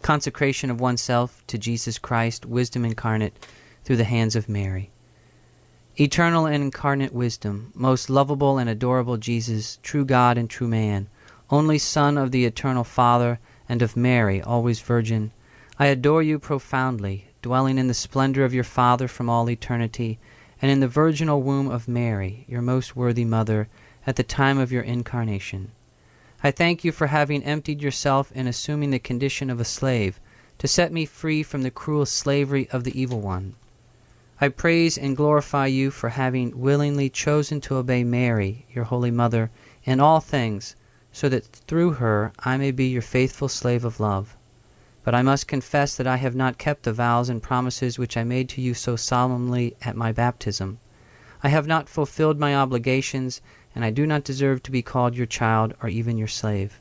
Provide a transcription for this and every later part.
consecration of oneself to Jesus Christ, wisdom incarnate, through the hands of Mary. Eternal and incarnate wisdom, most lovable and adorable Jesus, true God and true man, only Son of the eternal Father and of Mary, always Virgin, I adore you profoundly, dwelling in the splendor of your Father from all eternity, and in the virginal womb of Mary, your most worthy Mother, at the time of your incarnation. I thank you for having emptied yourself in assuming the condition of a slave, to set me free from the cruel slavery of the evil one. I praise and glorify you for having willingly chosen to obey Mary, your holy Mother, in all things, so that through her I may be your faithful slave of love. But I must confess that I have not kept the vows and promises which I made to you so solemnly at my baptism. I have not fulfilled my obligations, and I do not deserve to be called your child or even your slave.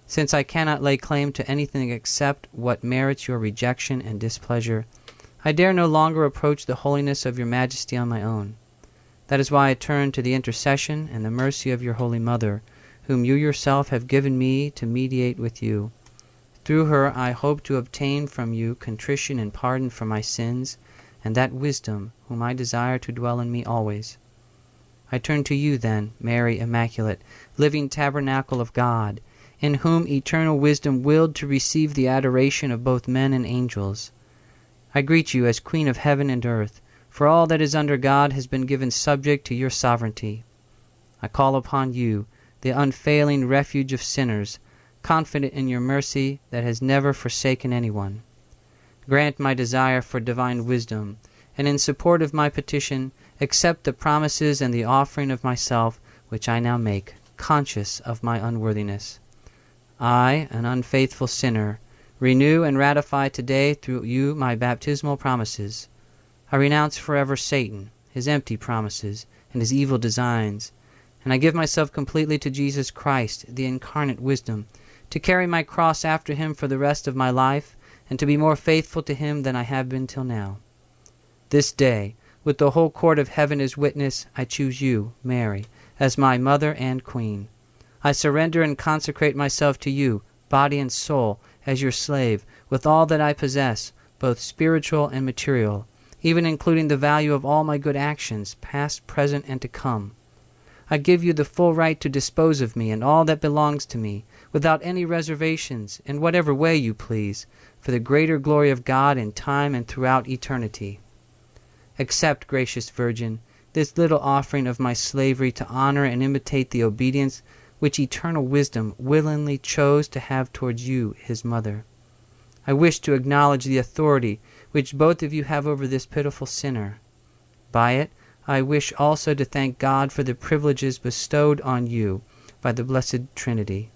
Since I cannot lay claim to anything except what merits your rejection and displeasure, I dare no longer approach the holiness of your majesty on my own. That is why I turn to the intercession and the mercy of your holy Mother, whom you yourself have given me to mediate with you. Through her I hope to obtain from you contrition and pardon for my sins, and that wisdom whom I desire to dwell in me always. I turn to you, then, Mary Immaculate, living tabernacle of God, in whom eternal wisdom willed to receive the adoration of both men and angels. I greet you as Queen of heaven and earth, for all that is under God has been given subject to your sovereignty. I call upon you, the unfailing refuge of sinners, confident in your mercy that has never forsaken anyone. Grant my desire for divine wisdom, and in support of my petition, accept the promises and the offering of myself which I now make, conscious of my unworthiness. I, an unfaithful sinner, renew and ratify today through you my baptismal promises. I renounce forever Satan, his empty promises, and his evil designs, and I give myself completely to Jesus Christ, the incarnate wisdom, to carry my cross after him for the rest of my life, and to be more faithful to him than I have been till now. This day, with the whole court of heaven as witness, I choose you, Mary, as my Mother and Queen. I surrender and consecrate myself to you, body and soul, as your slave, with all that I possess, both spiritual and material, even including the value of all my good actions, past, present, and to come. I give you the full right to dispose of me and all that belongs to me, without any reservations, in whatever way you please, for the greater glory of God in time and throughout eternity. Accept, gracious Virgin, this little offering of my slavery to honor and imitate the obedience which eternal wisdom willingly chose to have towards you, his Mother. I wish to acknowledge the authority which both of you have over this pitiful sinner. By it, I wish also to thank God for the privileges bestowed on you by the Blessed Trinity.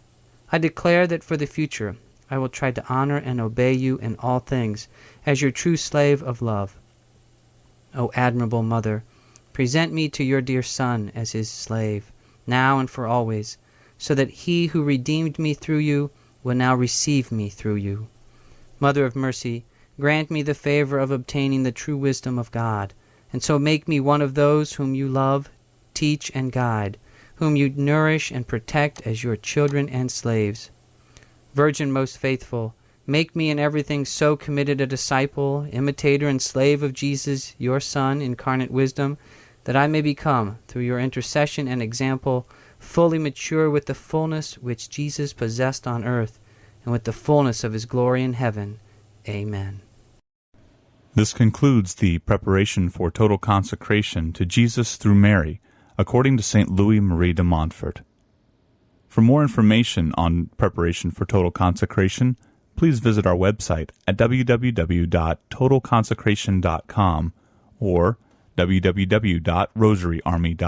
I declare that for the future I will try to honor and obey you in all things as your true slave of love. O admirable Mother, present me to your dear Son as his slave, now and for always, so that he who redeemed me through you will now receive me through you. Mother of mercy, grant me the favor of obtaining the true wisdom of God, and so make me one of those whom you love, teach, and guide, whom you nourish and protect as your children and slaves. Virgin most faithful, make me in everything so committed a disciple, imitator, and slave of Jesus, your Son, incarnate wisdom, that I may become, through your intercession and example, fully mature with the fullness which Jesus possessed on earth, and with the fullness of his glory in heaven. Amen. This concludes the preparation for total consecration to Jesus through Mary, according to St. Louis Marie de Montfort. For more information on preparation for total consecration, please visit our website at www.totalconsecration.com or www.rosaryarmy.com.